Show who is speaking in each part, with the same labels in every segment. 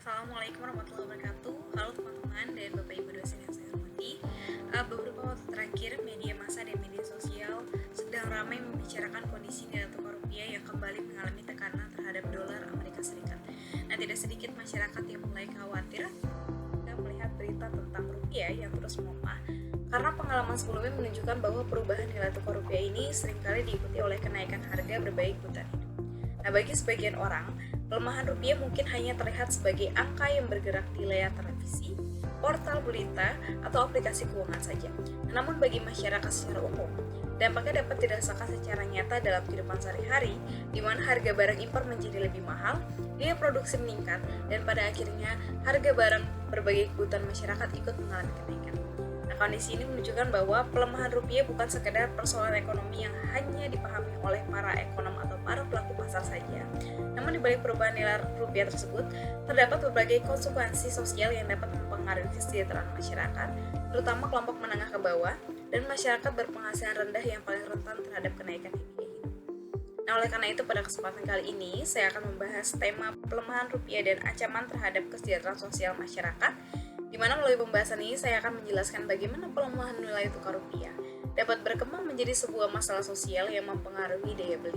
Speaker 1: Assalamualaikum warahmatullahi wabarakatuh. Halo teman-teman dan Bapak Ibu dosen yang saya hormati. Beberapa waktu terakhir media massa dan media sosial sedang ramai membicarakan kondisi nilai tukar rupiah yang kembali mengalami tekanan terhadap dolar Amerika Serikat. Nah, tidak sedikit masyarakat yang mulai khawatir ketika melihat berita tentang rupiah yang terus melemah karena pengalaman sebelumnya menunjukkan bahwa perubahan nilai tukar rupiah ini seringkali diikuti oleh kenaikan harga berbagai kebutuhan hidup. Nah, bagi sebagian orang, pelemahan rupiah mungkin hanya terlihat sebagai angka yang bergerak di layar televisi, portal berita, atau aplikasi keuangan saja. Namun bagi masyarakat secara umum, dampaknya dapat dirasakan secara nyata dalam kehidupan sehari-hari, di mana harga barang impor menjadi lebih mahal, biaya produksi meningkat, dan pada akhirnya harga barang berbagai kebutuhan masyarakat ikut mengalami kenaikan. Kondisi ini menunjukkan bahwa pelemahan rupiah bukan sekedar persoalan ekonomi yang hanya dipahami oleh para ekonom atau para pelaku pasar saja. Namun di balik perubahan nilai rupiah tersebut, terdapat berbagai konsekuensi sosial yang dapat mempengaruhi kesejahteraan masyarakat, terutama kelompok menengah ke bawah dan masyarakat berpenghasilan rendah yang paling rentan terhadap kenaikan biaya hidup. Nah, oleh karena itu pada kesempatan kali ini saya akan membahas tema pelemahan rupiah dan ancaman terhadap kesejahteraan sosial masyarakat, di mana melalui pembahasan ini saya akan menjelaskan bagaimana pelemahan nilai tukar rupiah dapat berkembang menjadi sebuah masalah sosial yang mempengaruhi daya beli,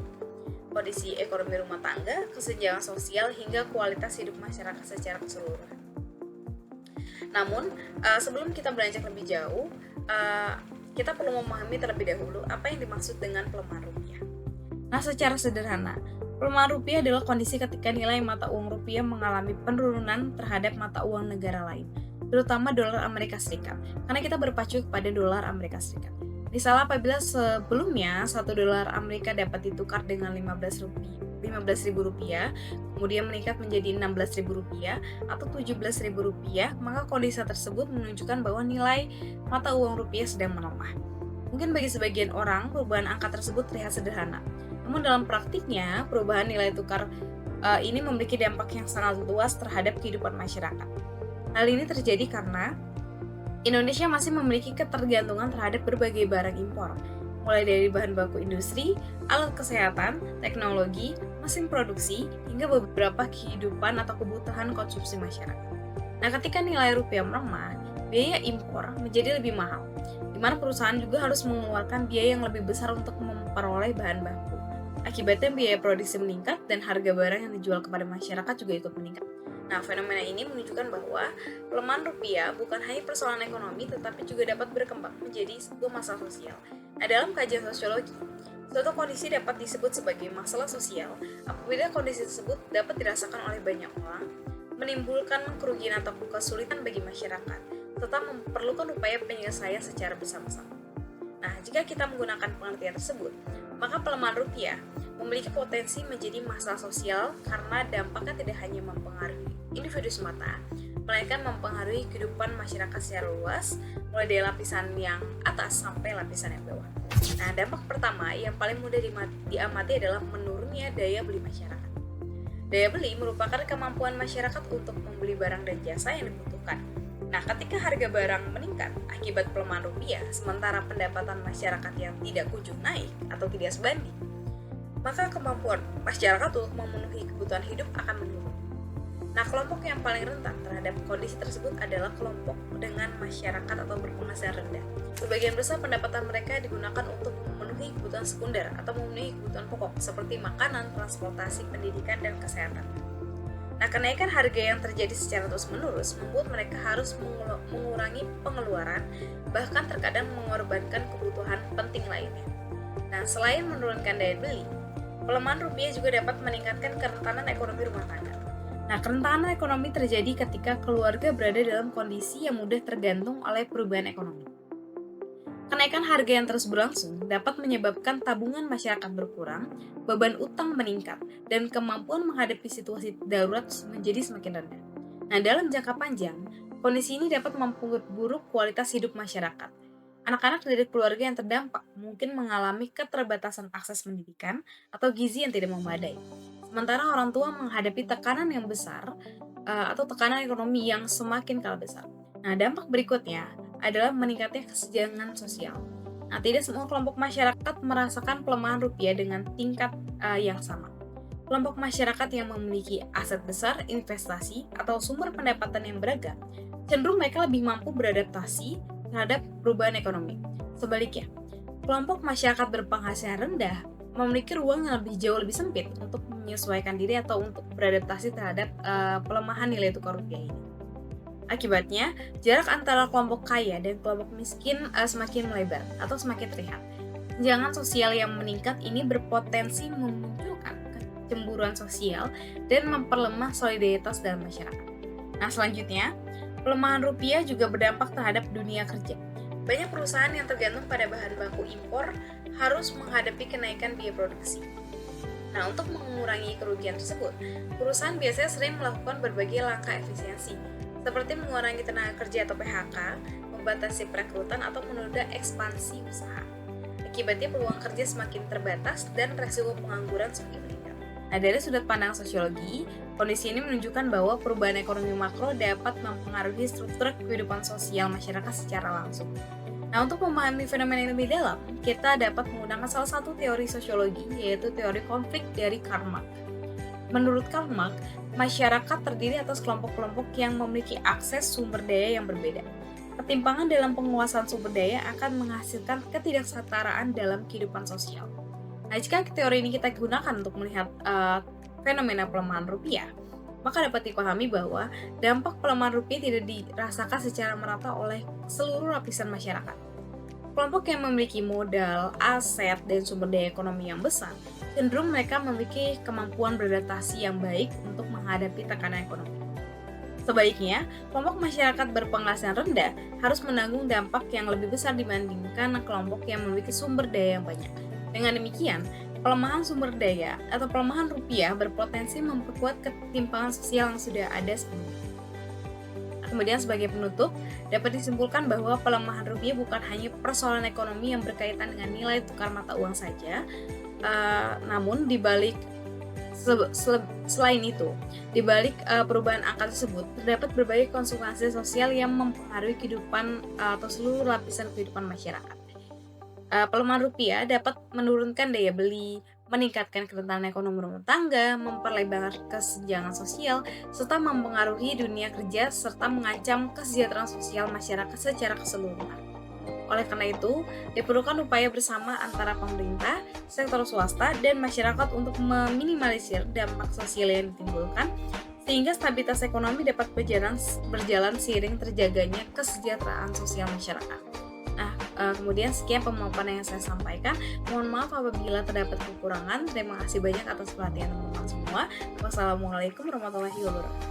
Speaker 1: kondisi ekonomi rumah tangga, kesenjangan sosial, hingga kualitas hidup masyarakat secara keseluruhan. Namun, sebelum kita beranjak lebih jauh, kita perlu memahami terlebih dahulu apa yang dimaksud dengan pelemahan rupiah. Nah, secara sederhana, pelemahan rupiah adalah kondisi ketika nilai mata uang rupiah mengalami penurunan terhadap mata uang negara lain, terutama dolar Amerika Serikat, karena kita berpacu kepada dolar Amerika Serikat. Misalnya apabila sebelumnya 1 dolar Amerika dapat ditukar dengan 15.000 rupiah, kemudian meningkat menjadi 16.000 rupiah atau 17.000 rupiah, maka kondisi tersebut menunjukkan bahwa nilai mata uang rupiah sedang melemah. Mungkin bagi sebagian orang, perubahan angka tersebut terlihat sederhana. Namun dalam praktiknya, perubahan nilai tukar ini memiliki dampak yang sangat luas terhadap kehidupan masyarakat. Hal ini terjadi karena Indonesia masih memiliki ketergantungan terhadap berbagai barang impor, mulai dari bahan baku industri, alat kesehatan, teknologi, mesin produksi, hingga beberapa kehidupan atau kebutuhan konsumsi masyarakat. Nah, ketika nilai rupiah melemah, biaya impor menjadi lebih mahal, di mana perusahaan juga harus mengeluarkan biaya yang lebih besar untuk memperoleh bahan baku. Akibatnya biaya produksi meningkat dan harga barang yang dijual kepada masyarakat juga ikut meningkat. Nah, fenomena ini menunjukkan bahwa pelemahan rupiah bukan hanya persoalan ekonomi, tetapi juga dapat berkembang menjadi sebuah masalah sosial. Nah, dalam kajian sosiologi, suatu kondisi dapat disebut sebagai masalah sosial apabila kondisi tersebut dapat dirasakan oleh banyak orang, menimbulkan kerugian atau kesulitan bagi masyarakat, serta memerlukan upaya penyelesaian secara bersama-sama. Nah, jika kita menggunakan pengertian tersebut, maka pelemahan rupiah memiliki potensi menjadi masalah sosial karena dampaknya tidak hanya mempengaruhi individu semata, melainkan mempengaruhi kehidupan masyarakat secara luas, mulai dari lapisan yang atas sampai lapisan yang bawah. Nah, dampak pertama yang paling mudah diamati adalah menurunnya daya beli masyarakat. Daya beli merupakan kemampuan masyarakat untuk membeli barang dan jasa yang dibutuhkan. Nah, ketika harga barang meningkat akibat pelemahan rupiah, sementara pendapatan masyarakat yang tidak kunjung naik atau tidak sebanding, maka kemampuan masyarakat untuk memenuhi kebutuhan hidup akan menurun. Nah, kelompok yang paling rentan terhadap kondisi tersebut adalah kelompok dengan masyarakat atau berpenghasilan rendah. Sebagian besar pendapatan mereka digunakan untuk memenuhi kebutuhan sekunder atau memenuhi kebutuhan pokok seperti makanan, transportasi, pendidikan, dan kesehatan. Nah, kenaikan harga yang terjadi secara terus-menerus membuat mereka harus mengurangi pengeluaran, bahkan terkadang mengorbankan kebutuhan penting lainnya. Nah, selain menurunkan daya beli, pelemahan rupiah juga dapat meningkatkan kerentanan ekonomi rumah tangga. Nah, kerentanan ekonomi terjadi ketika keluarga berada dalam kondisi yang mudah tergantung oleh perubahan ekonomi. Kenaikan harga yang terus berlangsung dapat menyebabkan tabungan masyarakat berkurang, beban utang meningkat, dan kemampuan menghadapi situasi darurat menjadi semakin rendah. Nah, dalam jangka panjang, kondisi ini dapat memperburuk kualitas hidup masyarakat. Anak-anak dari keluarga yang terdampak mungkin mengalami keterbatasan akses pendidikan atau gizi yang tidak memadai. Sementara orang tua menghadapi tekanan yang besar atau tekanan ekonomi yang semakin kalah besar. Nah, dampak berikutnya adalah meningkatnya kesenjangan sosial. Nah, tidak semua kelompok masyarakat merasakan pelemahan rupiah dengan tingkat yang sama. kelompok masyarakat yang memiliki aset besar, investasi, atau sumber pendapatan yang beragam, cenderung mereka lebih mampu beradaptasi terhadap perubahan ekonomi. Sebaliknya, kelompok masyarakat berpenghasilan rendah memiliki ruang yang jauh lebih sempit untuk menyesuaikan diri atau untuk beradaptasi terhadap pelemahan nilai tukar rupiah ini. Akibatnya, jarak antara kelompok kaya dan kelompok miskin semakin melebar atau semakin terlihat. Kesenjangan sosial yang meningkat ini berpotensi memunculkan kecemburuan sosial dan memperlemah solidaritas dalam masyarakat. Nah, selanjutnya, pelemahan rupiah juga berdampak terhadap dunia kerja. Banyak perusahaan yang tergantung pada bahan baku impor harus menghadapi kenaikan biaya produksi. Nah, untuk mengurangi kerugian tersebut, perusahaan biasanya sering melakukan berbagai langkah efisiensi, seperti mengurangi tenaga kerja atau PHK, membatasi perekrutan, atau menunda ekspansi usaha. Akibatnya peluang kerja semakin terbatas dan resiko pengangguran semakin meningkat. Nah, dari sudut pandang sosiologi, kondisi ini menunjukkan bahwa perubahan ekonomi makro dapat mempengaruhi struktur kehidupan sosial masyarakat secara langsung. Nah, untuk memahami fenomena ini lebih dalam, kita dapat menggunakan salah satu teori sosiologi, yaitu teori konflik dari Karl Marx. Menurut Karl Marx, masyarakat terdiri atas kelompok-kelompok yang memiliki akses sumber daya yang berbeda. Ketimpangan dalam penguasaan sumber daya akan menghasilkan ketidaksetaraan dalam kehidupan sosial. Nah, jika teori ini kita gunakan untuk melihat fenomena pelemahan rupiah, maka dapat dipahami bahwa dampak pelemahan rupiah tidak dirasakan secara merata oleh seluruh lapisan masyarakat. Kelompok yang memiliki modal, aset, dan sumber daya ekonomi yang besar, cenderung mereka memiliki kemampuan beradaptasi yang baik untuk menghadapi tekanan ekonomi. Sebaliknya, kelompok masyarakat berpenghasilan rendah harus menanggung dampak yang lebih besar dibandingkan kelompok yang memiliki sumber daya yang banyak. Dengan demikian, pelemahan sumber daya atau pelemahan rupiah berpotensi memperkuat ketimpangan sosial yang sudah ada sebelumnya. Kemudian sebagai penutup, dapat disimpulkan bahwa pelemahan rupiah bukan hanya persoalan ekonomi yang berkaitan dengan nilai tukar mata uang saja, namun selain itu, di balik perubahan angka tersebut, terdapat berbagai konsekuensi sosial yang mempengaruhi kehidupan atau seluruh lapisan kehidupan masyarakat. Pelemahan rupiah dapat menurunkan daya beli, meningkatkan kerentanan ekonomi rumah tangga, memperlebar kesenjangan sosial, serta mempengaruhi dunia kerja serta mengancam kesejahteraan sosial masyarakat secara keseluruhan. Oleh karena itu, diperlukan upaya bersama antara pemerintah, sektor swasta, dan masyarakat untuk meminimalisir dampak sosial yang ditimbulkan, sehingga stabilitas ekonomi dapat berjalan seiring terjaganya kesejahteraan sosial masyarakat. Nah, kemudian sekian pemaparan yang saya sampaikan. Mohon maaf apabila terdapat kekurangan. Terima kasih banyak atas perhatian teman-teman semua. Wassalamualaikum warahmatullahi wabarakatuh.